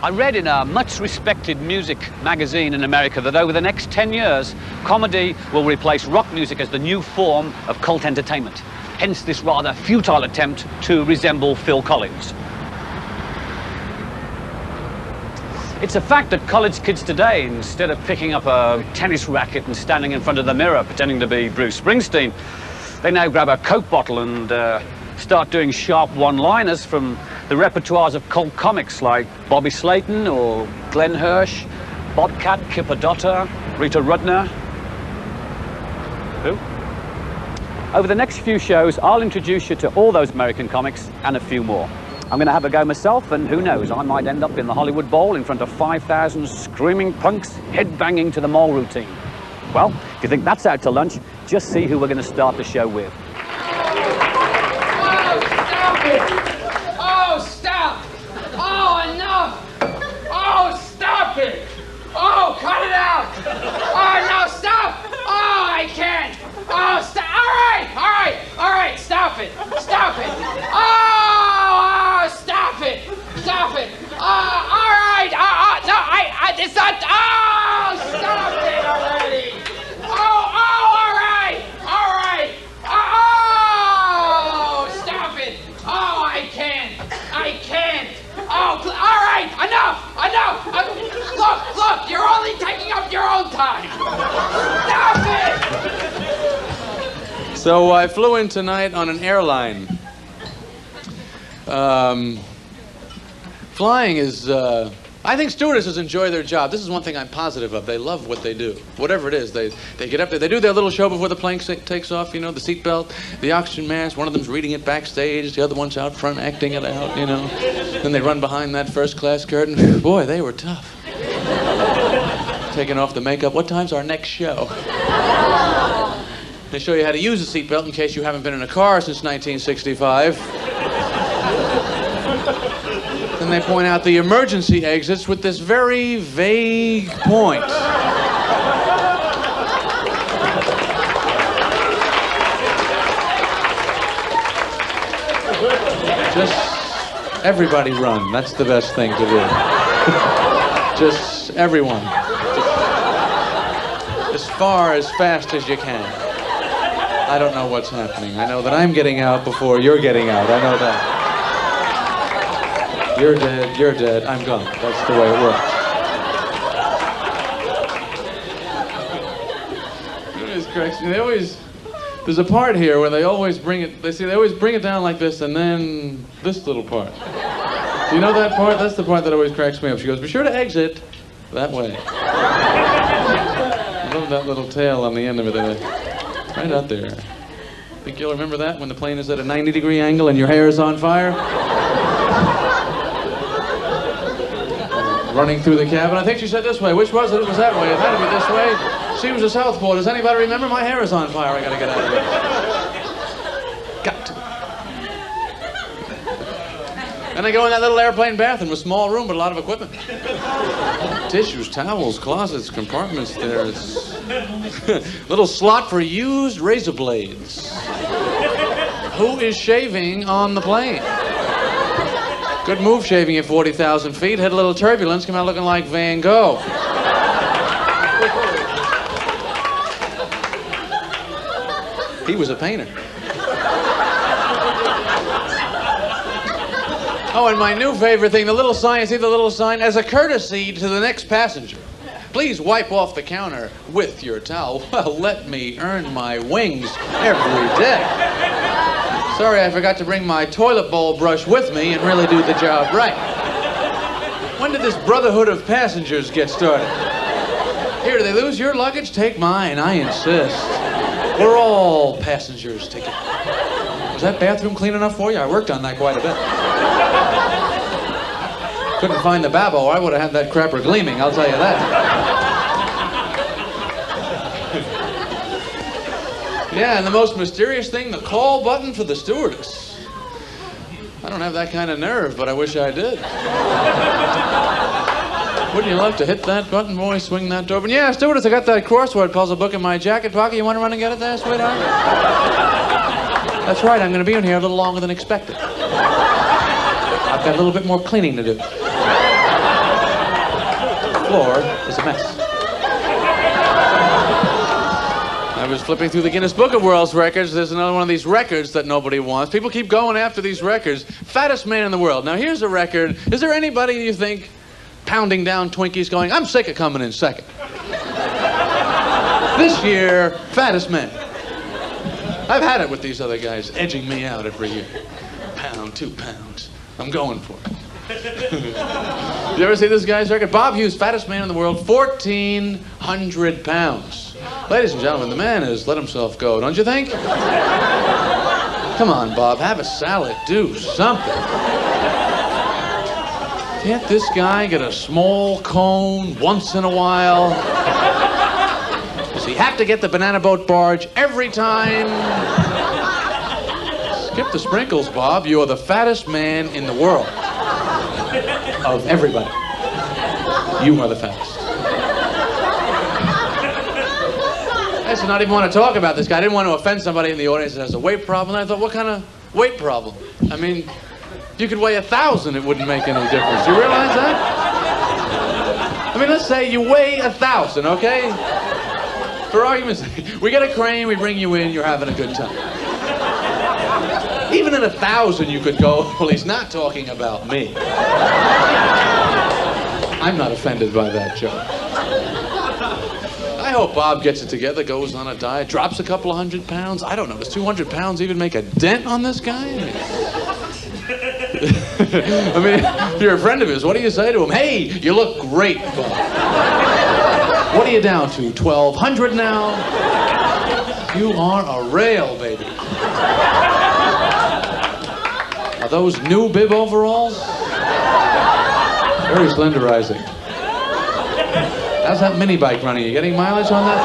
I read in a much-respected music magazine in America that over the next 10 years, comedy will replace rock music as the new form of cult entertainment. Hence this rather futile attempt to resemble Phil Collins. It's a fact that college kids today, instead of picking up a tennis racket and standing in front of the mirror pretending to be Bruce Springsteen, they now grab a Coke bottle and start doing sharp one-liners from the repertoires of cult comics like Bobby Slayton or Glenn Hirsch, Bobcat Kippadotta, Rita Rudner. Who? Over the next few shows, I'll introduce you to all those American comics and a few more. I'm going to have a go myself, and who knows, I might end up in the Hollywood Bowl in front of 5,000 screaming punks headbanging to the mole routine. Well, if you think that's out to lunch, just see who we're going to start the show with. Oh, stop! Oh, enough! Oh, stop it! Oh, cut it out! Oh, no, stop! Oh, I can't! Oh, stop! All right, stop it! Stop it! Oh, stop it! Stop it! All right! No, it's not... Oh, stop it already! Oh, all right! Oh, stop it! Oh, I can't! Oh, all right! Enough! Look! You're only taking up your own time! Stop it! So I flew in tonight on an airline. Flying is, I think stewardesses enjoy their job. This is one thing I'm positive of. They love what they do. Whatever it is, they get up there, they do their little show before the plane takes off, you know, the seatbelt, the oxygen mask. One of them's reading it backstage, the other one's out front acting it out, you know. Then they run behind that first class curtain. Boy, they were tough. Taking off the makeup. What time's our next show? They show you how to use a seatbelt in case you haven't been in a car since 1965. Then they point out the emergency exits with this very vague point. Just everybody run. That's the best thing to do. Just everyone. As far, as fast as you can. I don't know what's happening. I know that I'm getting out before you're getting out. I know that. You're dead, I'm gone. That's the way it works. It always cracks me. There's a part here where they always bring it, they always bring it down like this and then this little part. You know that part? That's the part that always cracks me up. She goes, be sure to exit that way. I love that little tail on the end of it. Right out there. Think you'll remember that when the plane is at a 90-degree angle and your hair is on fire? Running through the cabin. I think she said this way. Which was it? It was that way. It had to be this way. She was a southpaw. Does anybody remember? My hair is on fire. I gotta get out of here. Got to. And I go in that little airplane bathroom, a small room, but a lot of equipment. Tissues, towels, closets, compartments. There's little slot for used razor blades. Who is shaving on the plane? Good move shaving at 40,000 feet. Hit a little turbulence, come out looking like Van Gogh. He was a painter. Oh, and my new favorite thing, the little sign, see the little sign? As a courtesy to the next passenger, please wipe off the counter with your towel. Well, let me earn my wings every day. Sorry, I forgot to bring my toilet bowl brush with me and really do the job right. When did this brotherhood of passengers get started? Here, do they lose your luggage? Take mine, I insist. We're all passengers ticket. Was that bathroom clean enough for you? I worked on that quite a bit. Couldn't find the babbo, I would have had that crapper gleaming, I'll tell you that. Yeah, and the most mysterious thing, the call button for the stewardess. I don't have that kind of nerve, but I wish I did. Wouldn't you love to hit that button, boy, swing that door? But yeah, stewardess, I got that crossword puzzle book in my jacket pocket. You want to run and get it there, sweetheart? That's right, I'm going to be in here a little longer than expected. I've got a little bit more cleaning to do. floor is a mess. I was flipping through the Guinness Book of World Records. There's another one of these records that nobody wants. People keep going after these records. Fattest man in the world. Now, here's a record. Is there anybody you think pounding down Twinkies going, I'm sick of coming in second? This year, fattest man. I've had it with these other guys edging me out every year. Pound, 2 pounds. I'm going for it. You ever see this guy's record? Bob Hughes, fattest man in the world, 1,400 pounds. Ladies and gentlemen, the man has let himself go, don't you think? Come on, Bob, have a salad, do something. Can't this guy get a small cone once in a while? Does he have to get the banana boat barge every time? Skip the sprinkles, Bob. You are the fattest man in the world. Of everybody. You are the fattest. I used to not even want to talk about this guy. I didn't want to offend somebody in the audience that has a weight problem. And I thought, what kind of weight problem? I mean, if you could weigh 1,000, it wouldn't make any difference. You realize that? I mean, let's say you weigh 1,000, okay? For argument's sake, we get a crane, we bring you in, you're having a good time. Even at 1,000, you could go, well, he's not talking about me. I'm not offended by that joke. I hope Bob gets it together, goes on a diet, drops a couple of 100 pounds. I don't know, does 200 pounds even make a dent on this guy? I mean, if you're a friend of his, what do you say to him? Hey, you look great, Bob. What are you down to, 1,200 now? You are a rail, baby. Are those new bib overalls? Very slenderizing. How's that mini bike running? You getting mileage on that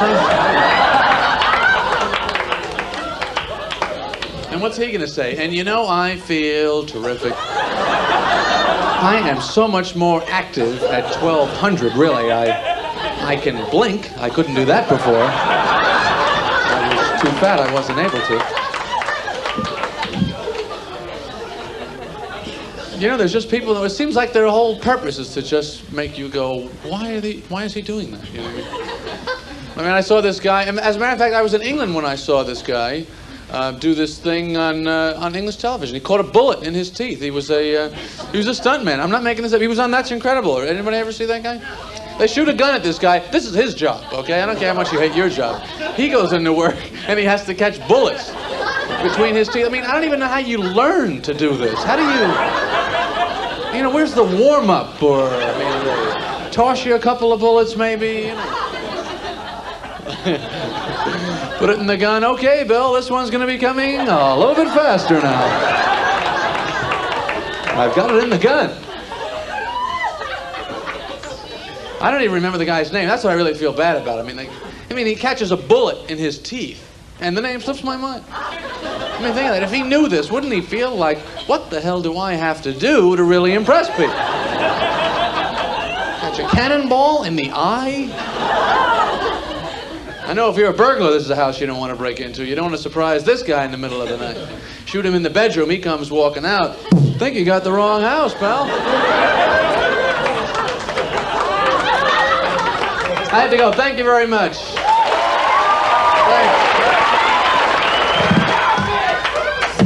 thing? And what's he gonna say? And you know, I feel terrific. I am so much more active at 1,200, really. I can blink. I couldn't do that before. I was too fat, I wasn't able to. You know, there's just people, it seems like their whole purpose is to just make you go, why is he doing that? You know what I mean, I saw this guy, and as a matter of fact, I was in England when I saw this guy do this thing on English television. He caught a bullet in his teeth. He was a stuntman. I'm not making this up. He was on That's Incredible. Anybody ever see that guy? They shoot a gun at this guy. This is his job, okay? I don't care how much you hate your job. He goes into work, and he has to catch bullets between his teeth. I mean, I don't even know how you learn to do this. How do you know, where's the warm-up? Or, I mean, they toss you a couple of bullets, maybe, you know. Put it in the gun. Okay, Bill, this one's going to be coming a little bit faster now. I've got it in the gun. I don't even remember the guy's name. That's what I really feel bad about. I mean, he catches a bullet in his teeth, and the name slips my mind. I mean, think of that. If he knew this, wouldn't he feel like, what the hell do I have to do to really impress people? Catch a cannonball in the eye? I know if you're a burglar, this is a house you don't want to break into. You don't want to surprise this guy in the middle of the night. Shoot him in the bedroom, he comes walking out. Think you got the wrong house, pal. I had to go. Thank you very much. Thanks.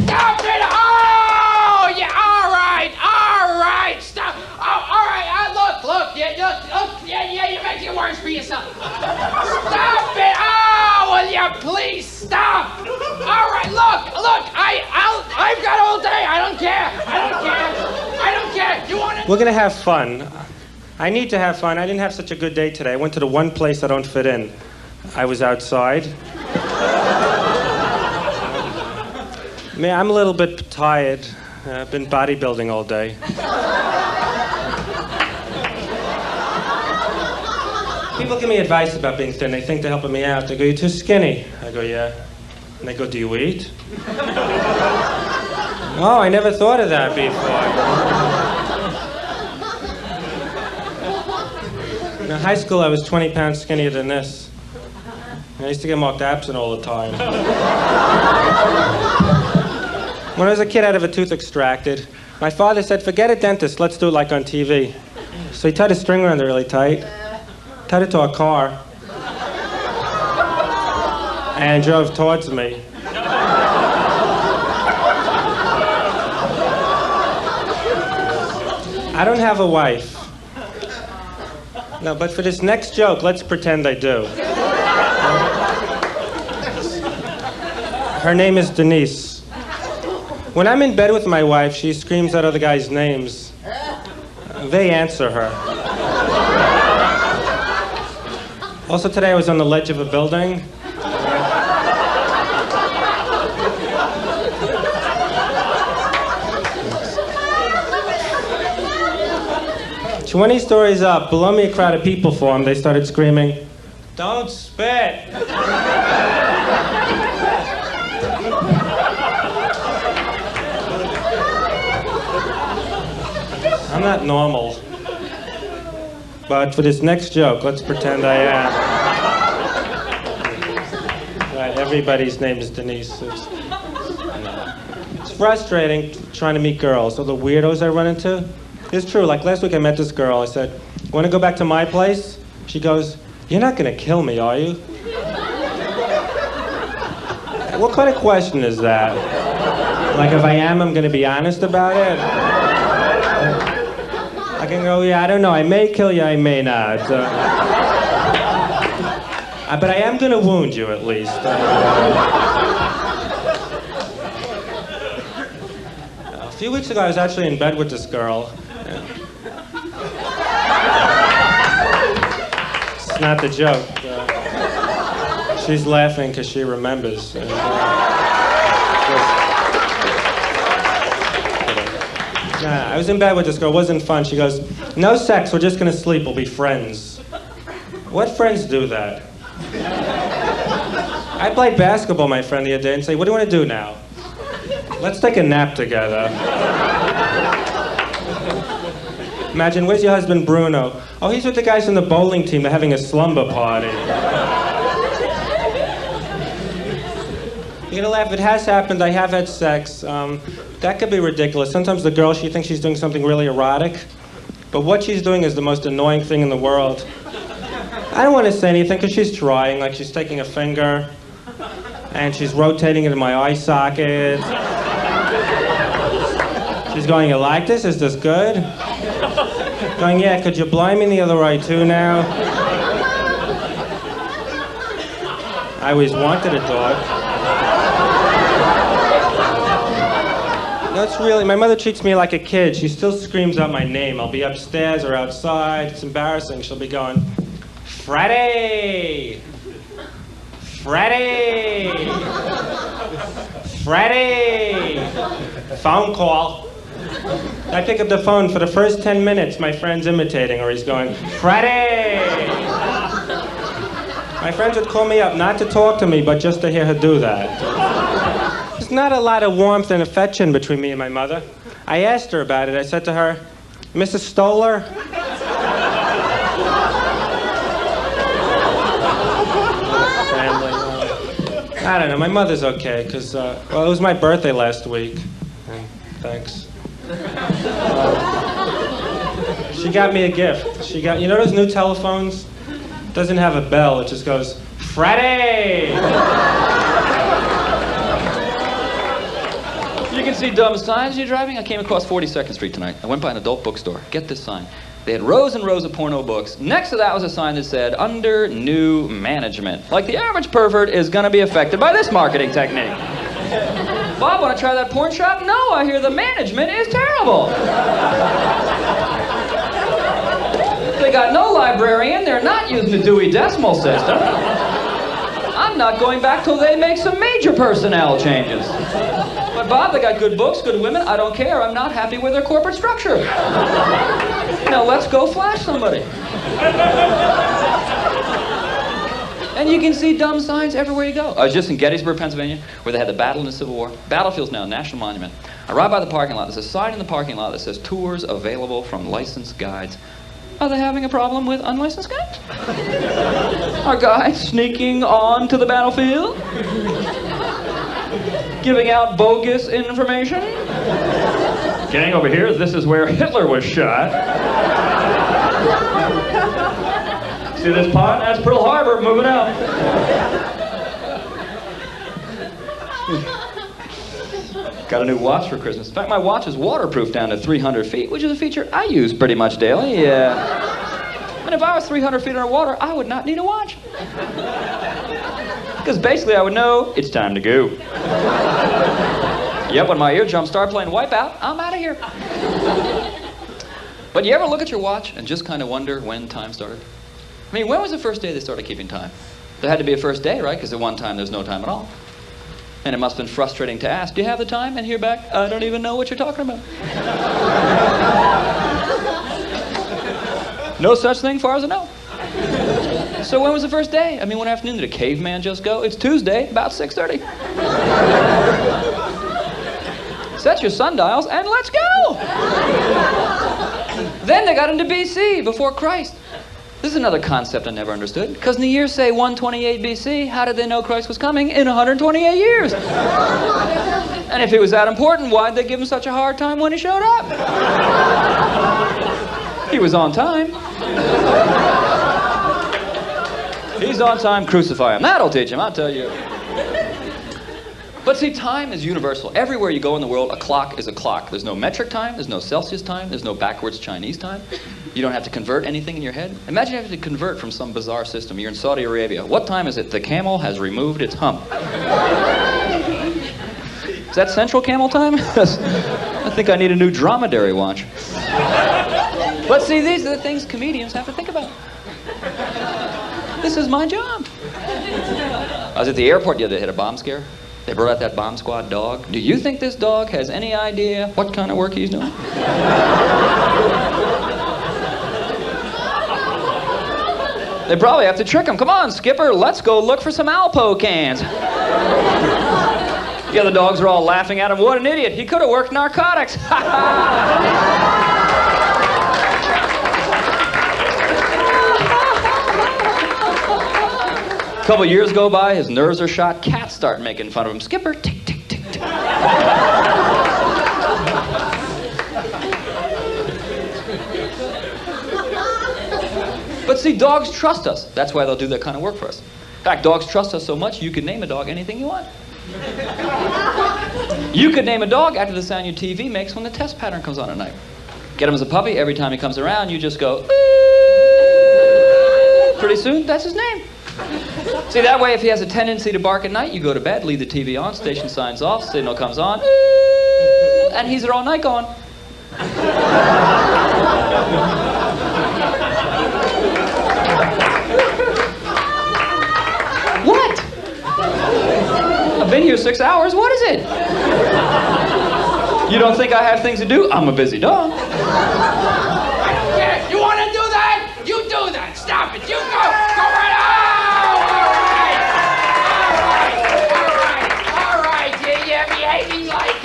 Stop it! Oh, yeah, all right, stop. Oh, all right, look, yeah, you're making it worse for yourself. Stop it! Oh, will you please stop? All right, look, I've got all day. I don't care. You want it? We're gonna have fun. I need to have fun. I didn't have such a good day today. I went to the one place I don't fit in. I was outside. Man, I'm a little bit tired. I've been bodybuilding all day. People give me advice about being thin. They think they're helping me out. They go, you're too skinny. I go, yeah. And they go, do you eat? Oh, I never thought of that before. In high school, I was 20 pounds skinnier than this. I used to get marked absent all the time. When I was a kid, I'd have a tooth extracted. My father said, forget a dentist, let's do it like on TV. So he tied a string around it really tight. cut into a car and drove towards me. I don't have a wife. No, but for this next joke, let's pretend I do. Her name is Denise. When I'm in bed with my wife, she screams out other guys' names. They answer her. Also today I was on the ledge of a building. 20 stories up, below me a crowd of people formed. They started screaming, "Don't spit!" I'm not normal. But for this next joke, let's pretend I am. Right, everybody's name is Denise. It's frustrating trying to meet girls. All the weirdos I run into. It's true, like last week I met this girl. I said, "Want to go back to my place?" She goes, "You're not going to kill me, are you?" What kind of question is that? Like if I am, I'm going to be honest about it? I can go, "Yeah, I don't know. I may kill you, I may not. But I am going to wound you at least." A few weeks ago, I was actually in bed with this girl. It's not the joke. She's laughing because she remembers. I was in bed with this girl. It wasn't fun. She goes, "No sex. We're just going to sleep. We'll be friends." What friends do that? I played basketball, my friend, the other day, and say, "What do you want to do now?" "Let's take a nap together." Imagine, where's your husband Bruno? "Oh, he's with the guys from the bowling team. They're having a slumber party." You're gonna laugh. It has happened. I have had sex. That could be ridiculous. Sometimes the girl, she thinks she's doing something really erotic, but what she's doing is the most annoying thing in the world. I don't want to say anything because she's trying. Like she's taking a finger and she's rotating it in my eye socket. She's going, "You like this? Is this good?" Going, "Yeah, could you blind me in the other eye too now?" I always wanted a dog. No, it's really, my mother treats me like a kid. She still screams out my name. I'll be upstairs or outside. It's embarrassing. She'll be going, "Freddie! Freddie! Freddie!" Phone call. I pick up the phone. For the first 10 minutes, my friend's imitating, or he's going, "Freddie!" My friends would call me up not to talk to me, but just to hear her do that. There's not a lot of warmth and affection between me and my mother. I asked her about it. I said to her, "Mrs. Stoller?" Family. I don't know. My mother's okay, because, well, it was my birthday last week. Thanks. She got me a gift. She got, you know those new telephones? It doesn't have a bell. It just goes, "Freddie!" You can see dumb signs you're driving. I came across 42nd Street tonight. I went by an adult bookstore. Get this sign. They had rows and rows of porno books. Next to that was a sign that said, "Under new management." Like the average pervert is going to be affected by this marketing technique. "Bob, want to try that porn shop?" "No, I hear the management is terrible." "They got no librarian. They're not using the Dewey Decimal System. I'm not going back till they make some major personnel changes." "But Bob, they got good books, good women. I don't care. I'm not happy with their corporate structure." "Now let's go flash somebody." And you can see dumb signs everywhere you go. I was just in Gettysburg, Pennsylvania, where they had the battle in the Civil War. Battlefield's now a national monument. I ride by the parking lot. There's a sign in the parking lot that says, "Tours available from licensed guides." Are they having a problem with unlicensed guides? Are guides sneaking on to the battlefield? Giving out bogus information? "Gang, over here, this is where Hitler was shot." See this pond? That's Pearl Harbor, moving out. Got a new watch for Christmas. In fact, my watch is waterproof down to 300 feet, which is a feature I use pretty much daily. And if I was 300 feet underwater, I would not need a watch. Because basically I would know it's time to go. Yep, when my eardrums start playing Wipeout, I'm out of here. But you ever look at your watch and just kind of wonder when time started? I mean, when was the first day they started keeping time? There had to be a first day, right? Because at one time there's no time at all. And it must have been frustrating to ask, do you have the time? And hear back, I don't even know what you're talking about. No such thing far as I know. So when was the first day? I mean, one afternoon did a caveman just go? It's Tuesday, about 6:30. Set your sundials and let's go! Then they got into BC, before Christ. This is another concept I never understood. Because in the year, say, 128 BC, how did they know Christ was coming in 128 years? And if he was that important, why'd they give him such a hard time when he showed up? He was on time. He's on time, crucify him. That'll teach him, I'll tell you. But see, time is universal. Everywhere you go in the world, a clock is a clock. There's no metric time, there's no Celsius time, there's no backwards Chinese time. You don't have to convert anything in your head. Imagine having to convert from some bizarre system. You're in Saudi Arabia. What time is it? The camel has removed its hump. Is that Central Camel time? I think I need a new dromedary watch. But see, these are the things comedians have to think about. This is my job. I was at the airport the other day, hit a bomb scare. They brought out that bomb squad dog. Do you think this dog has any idea what kind of work he's doing? They probably have to trick him. Come on, Skipper, let's go look for some Alpo cans. The other dogs are all laughing at him. What an idiot. He could have worked narcotics. A couple years go by, his nerves are shot. Cats start making fun of him. Skipper, tick, tick, tick, tick. But see, dogs trust us. That's why they'll do that kind of work for us. In fact, dogs trust us so much, you can name a dog anything you want. You could name a dog after the sound your TV makes when the test pattern comes on at night. Get him as a puppy, every time he comes around, you just go, "Ooh." Pretty soon, that's his name. See, that way, if he has a tendency to bark at night, you go to bed, leave the TV on, station signs off, signal comes on, "Ooh," and he's there all night going. What? I've been here 6 hours, what is it? You don't think I have things to do? I'm a busy dog. I don't care. You want to do that? You do that. Stop it. You go. Go right on. All right. You're behaving like,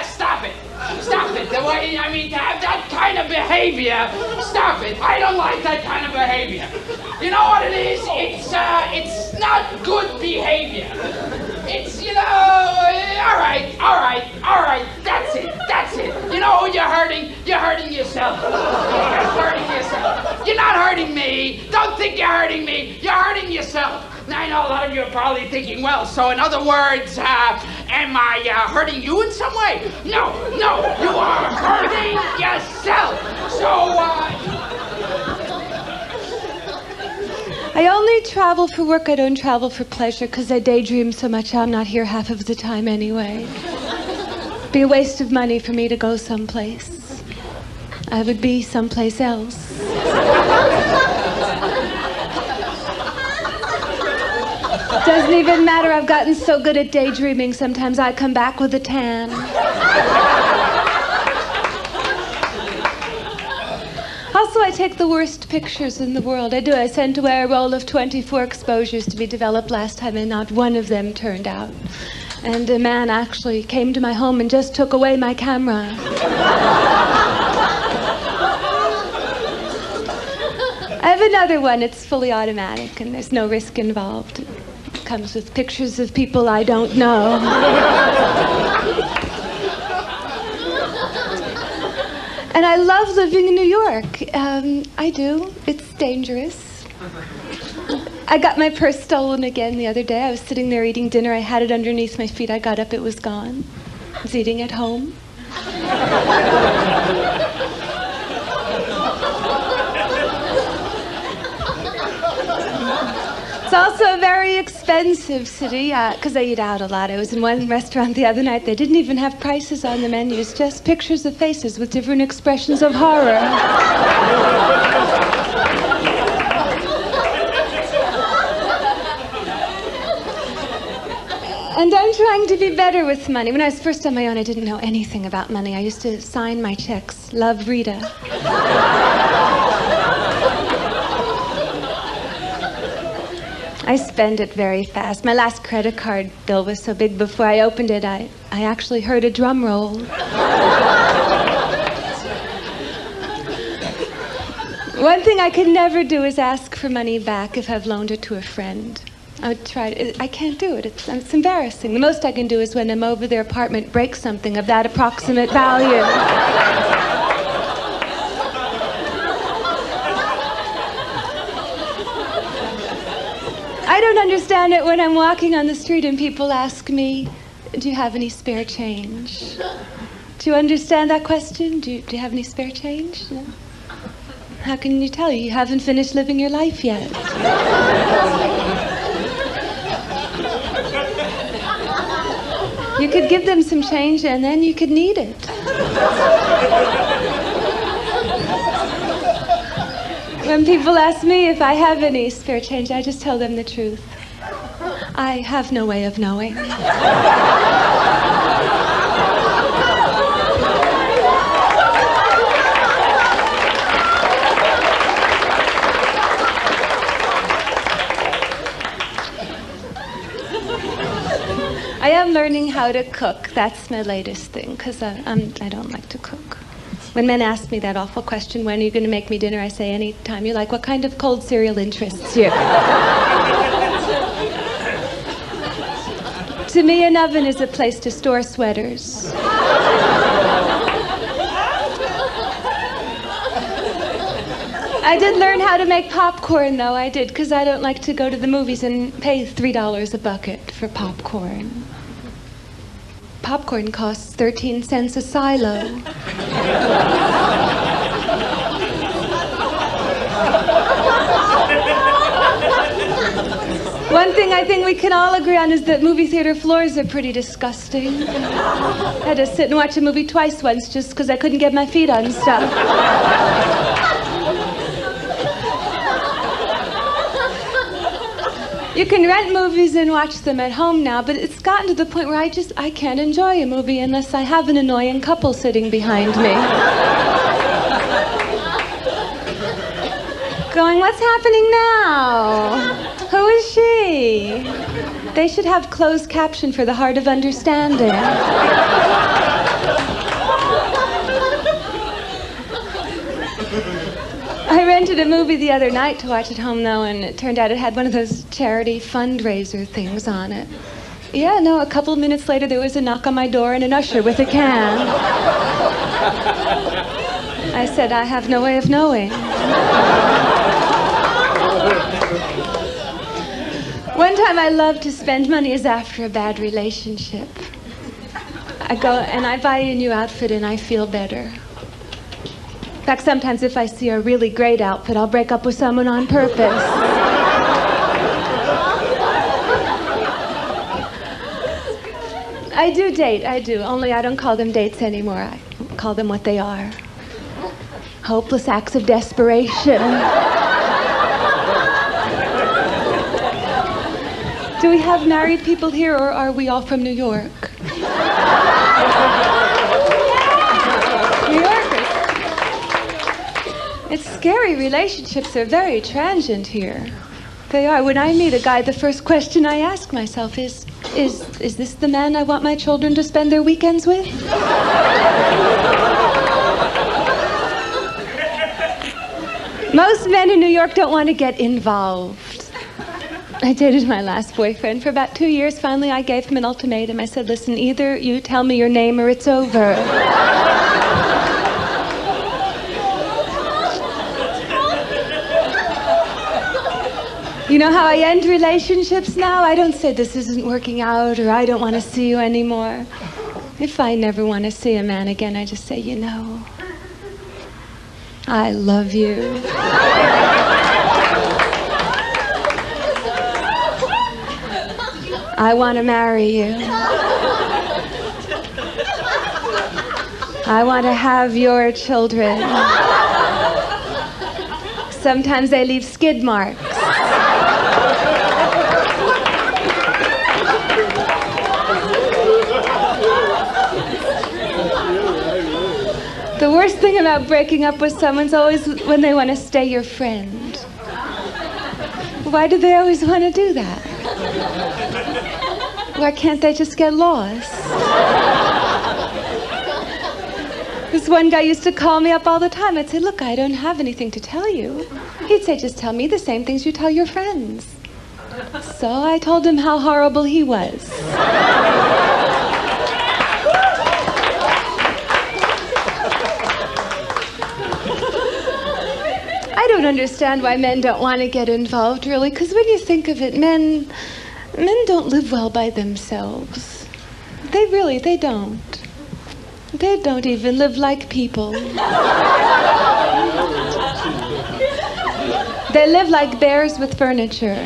stop it. Stop it. The way, I mean, to have that kind of behavior, stop it. I don't like that kind of behavior. You know what it is? It's not good behavior. It's, you know, all right, that's it. You know who you're hurting? You're hurting yourself. You're hurting yourself. You're not hurting me. Don't think you're hurting me. You're hurting yourself. Now, I know a lot of you are probably thinking, well, so in other words, am I hurting you in some way? No, you are hurting yourself. So, I only travel for work, I don't travel for pleasure, because I daydream so much I'm not here half of the time anyway. It'd be a waste of money for me to go someplace. I would be someplace else. Doesn't even matter, I've gotten so good at daydreaming, sometimes I come back with a tan. Also, I take the worst pictures in the world. I do. I sent away a roll of 24 exposures to be developed last time, and not one of them turned out. And a man actually came to my home and just took away my camera. I have another one. It's fully automatic, and there's no risk involved. It comes with pictures of people I don't know. And I love living in New York. I do. It's dangerous. I got my purse stolen again the other day. I was sitting there eating dinner. I had it underneath my feet. I got up, it was gone. I was eating at home. It's also a very expensive city, because I eat out a lot. I was in one restaurant the other night. They didn't even have prices on the menus, just pictures of faces with different expressions of horror. And I'm trying to be better with money. When I was first on my own, I didn't know anything about money. I used to sign my checks, Love, Rita. I spend it very fast. My last credit card bill was so big before I opened it, I actually heard a drum roll. One thing I could never do is ask for money back if I've loaned it to a friend. I would try. I can't do it. It's embarrassing. The most I can do is when I'm over their apartment, break something of that approximate value. I don't understand it when I'm walking on the street and people ask me, do you have any spare change? Do you understand that question? Do you have any spare change? No? How can you tell? You haven't finished living your life yet. You could give them some change and then you could need it. When people ask me if I have any spare change, I just tell them the truth. I have no way of knowing. I am learning how to cook. That's my latest thing, because I don't like to cook. When men ask me that awful question, when are you going to make me dinner, I say, any time you like. What kind of cold cereal interests you? To me, an oven is a place to store sweaters. I did learn how to make popcorn, though. I did, because I don't like to go to the movies and pay $3 a bucket for popcorn. Popcorn costs 13 cents a silo. One thing I think we can all agree on is that movie theater floors are pretty disgusting. I had to sit and watch a movie twice once just because I couldn't get my feet on stuff. You can rent movies and watch them at home now, but it's gotten to the point where I can't enjoy a movie unless I have an annoying couple sitting behind me. Going, what's happening now? Who is she? They should have closed caption for the heart of understanding. I rented a movie the other night to watch at home, though, and it turned out it had one of those charity fundraiser things on it. Yeah, no, a couple of minutes later, there was a knock on my door and an usher with a can. I said, I have no way of knowing. One time I love to spend money is after a bad relationship. I go and I buy a new outfit and I feel better. In fact, sometimes if I see a really great outfit, I'll break up with someone on purpose. I do date, I do. Only I don't call them dates anymore. I call them what they are. Hopeless acts of desperation. Do we have married people here, or are we all from New York? New Yorkers. It's scary. Relationships are very transient here. They are. When I meet a guy, the first question I ask myself is this the man I want my children to spend their weekends with? Most men in New York don't want to get involved. I dated my last boyfriend for about 2 years. Finally, I gave him an ultimatum. I said, listen, either you tell me your name or it's over. You know how I end relationships now? I don't say this isn't working out or I don't want to see you anymore. If I never want to see a man again, I just say, you know, I love you. I want to marry you. I want to have your children. Sometimes they leave skid marks. The worst thing about breaking up with someone's always when they want to stay your friend. Why do they always want to do that? Why can't they just get lost? This one guy used to call me up all the time. I'd say, look, I don't have anything to tell you. He'd say, just tell me the same things you tell your friends. So I told him how horrible he was. I don't understand why men don't want to get involved, really, because when you think of it, men don't live well by themselves. They don't. They don't even live like people. They live like bears with furniture.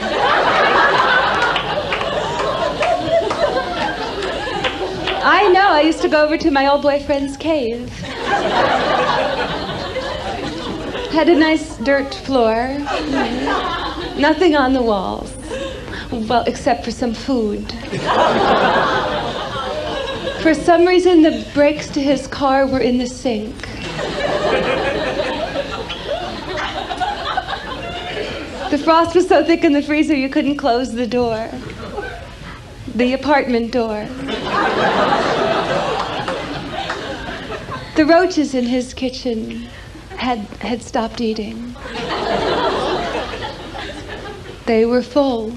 I know, I used to go over to my old boyfriend's cave. Had a nice dirt floor. Nothing on the walls. Well, except for some food. For some reason, the brakes to his car were in the sink. The frost was so thick in the freezer you couldn't close the door. The apartment door. The roaches in his kitchen had stopped eating. They were full.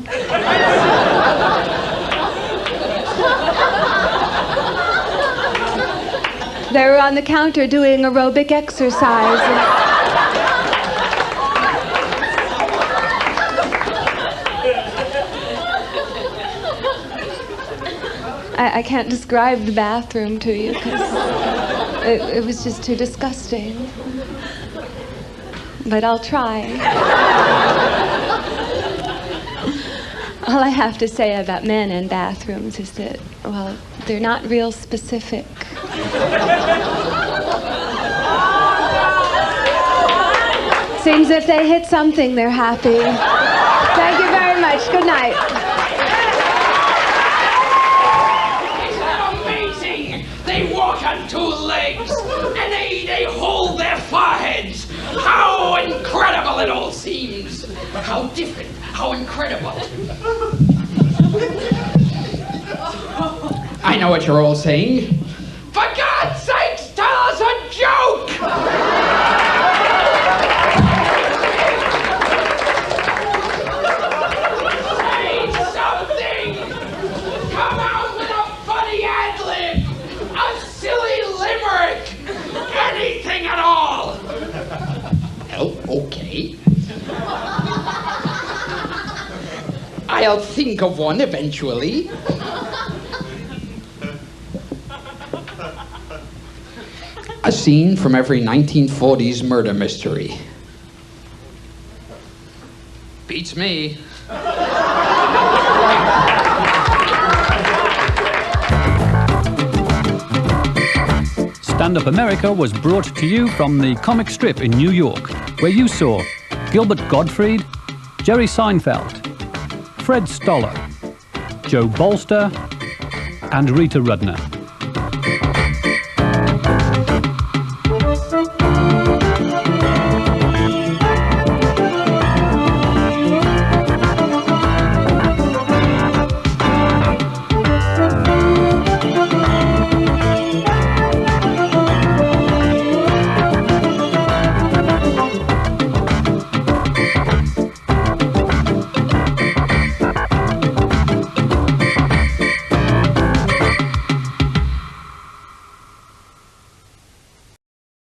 They were on the counter doing aerobic exercise. I can't describe the bathroom to you because it was just too disgusting. But I'll try. All I have to say about men and bathrooms is that, well, they're not real specific. Seems if they hit something, they're happy. Thank you very much. Good night. They walk on two legs, and they hold their foreheads. How incredible it all seems. How different, how incredible. I know what you're all saying. For God's sakes, tell us a joke! Say something! Come out with a funny ad-lib! A silly limerick! Anything at all! Oh, okay. I'll think of one eventually. A scene from every 1940s murder mystery. Beats me. Stand Up America was brought to you from the comic strip in New York, where you saw Gilbert Gottfried, Jerry Seinfeld, Fred Stoller, Joe Bolster, and Rita Rudner.